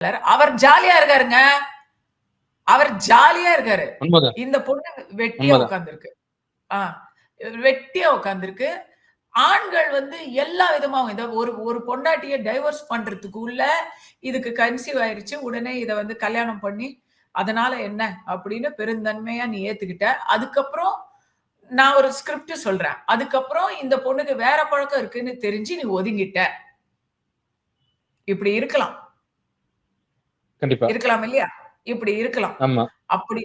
அவர் ஜாலியா இருக்காருங்க. அவர் ஜாலியா இருக்காரு. உண்மதான். இந்த பொண்ணு வெட்டியா உண்மதான். உட்கார்ந்திருக்கு. ஆ வெட்டியா உட்கார்ந்திருக்கு. ஆண்கள் வந்து எல்லா விதமாவும் இந்த ஒரு பொண்டாட்டிய டைவர்ஸ் பண்றதுக்குள்ள இதுக்கு கன்சீவ் ஆயிருச்சு. உடனே இத வந்து கல்யாணம் பண்ணி, அதனால என்ன அப்படின்னு பெருந்தன்மையா நீ ஏத்துக்கிட்ட. அதுக்கப்புறம் நான் ஒரு ஸ்கிரிப்ட் சொல்றேன். அதுக்கப்புறம் இந்த பொண்ணுக்கு வேற பழக்கம் இருக்குன்னு தெரிஞ்சு நீ ஒதுங்கிட்ட. இப்படி இருக்கலாம். கண்டிப்பா. இருக்கலாம் இல்லையா? இப்படி இருக்கலாம். ஆமா. அப்படி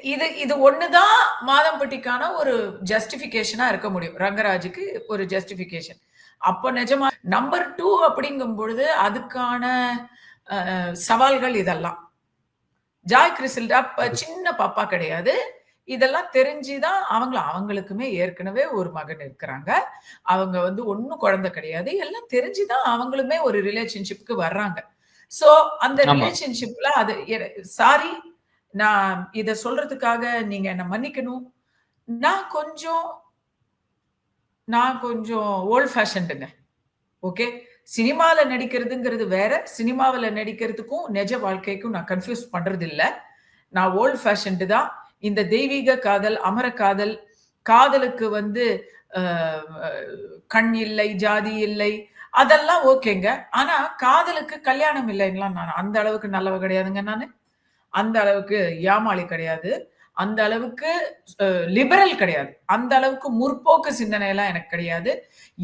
இது இது ஒண்ணு தான் மாதம்பட்டிக்கான ஒரு ஜஸ்டிஃபிகேஷனா இருக்க முடியும். ரங்கராஜுக்கு ஒரு ஜஸ்டிஃபிகேஷன். அப்ப நிஜமா நம்பர் 2 அப்படிங்கும் பொழுது அதுக்கான சவால்கள் இதெல்லாம். ஜாய் கிறிசல்டா சின்ன பாப்பா கிடையாது. இதெல்லாம் தெரிஞ்சு தான் அவங்களுக்குமே ஏற்கனவே ஒரு மகன் இருக்கிறாங்க. அவங்க வந்து ஒண்ணும் குழந்தை கிடையாது. எல்லாம் தெரிஞ்சு தான் அவங்களுமே ஒரு ரிலேஷன்ஷிப்க்கு வர்றாங்க. சோ அந்த ஆமா. ரிலேஷன்ஷிப்ல அது சாரி நான் இத சொல்றதுக்காக நீங்க என்ன மன்னிக்கணும். நான் கொஞ்சம் நான் கொஞ்சம் ஓல்ட் ஃபேஷன்டுங்க. ஓகே. சினிமால நடிக்கிறதுங்கிறது வேற. சினிமாவுல நடிக்கிறதுக்கும், நிஜ வாழ்க்கைக்கும் நான் கன்ஃப்யூஸ் பண்றது இல்ல. நான் ஓல்ட் ஃபேஷன்டு தான். இந்த தெய்வீக காதல், அமர காதல், காதலுக்கு வந்து அ கண் இல்லை, ஜாதி இல்லை, அதெல்லாம் ஓகேங்க. ஆனா காதலுக்கு கல்யாணம் இல்லைன்னுலாம் நான் அந்த அளவுக்கு நல்லவ கிடையாதுங்க நானு. அந்த அளவுக்கு ஏமாளி கிடையாது. அந்த அளவுக்கு லிபரல் கிடையாது. அந்த அளவுக்கு முற்போக்கு சிந்தனை எல்லாம் எனக்கு கிடையாது.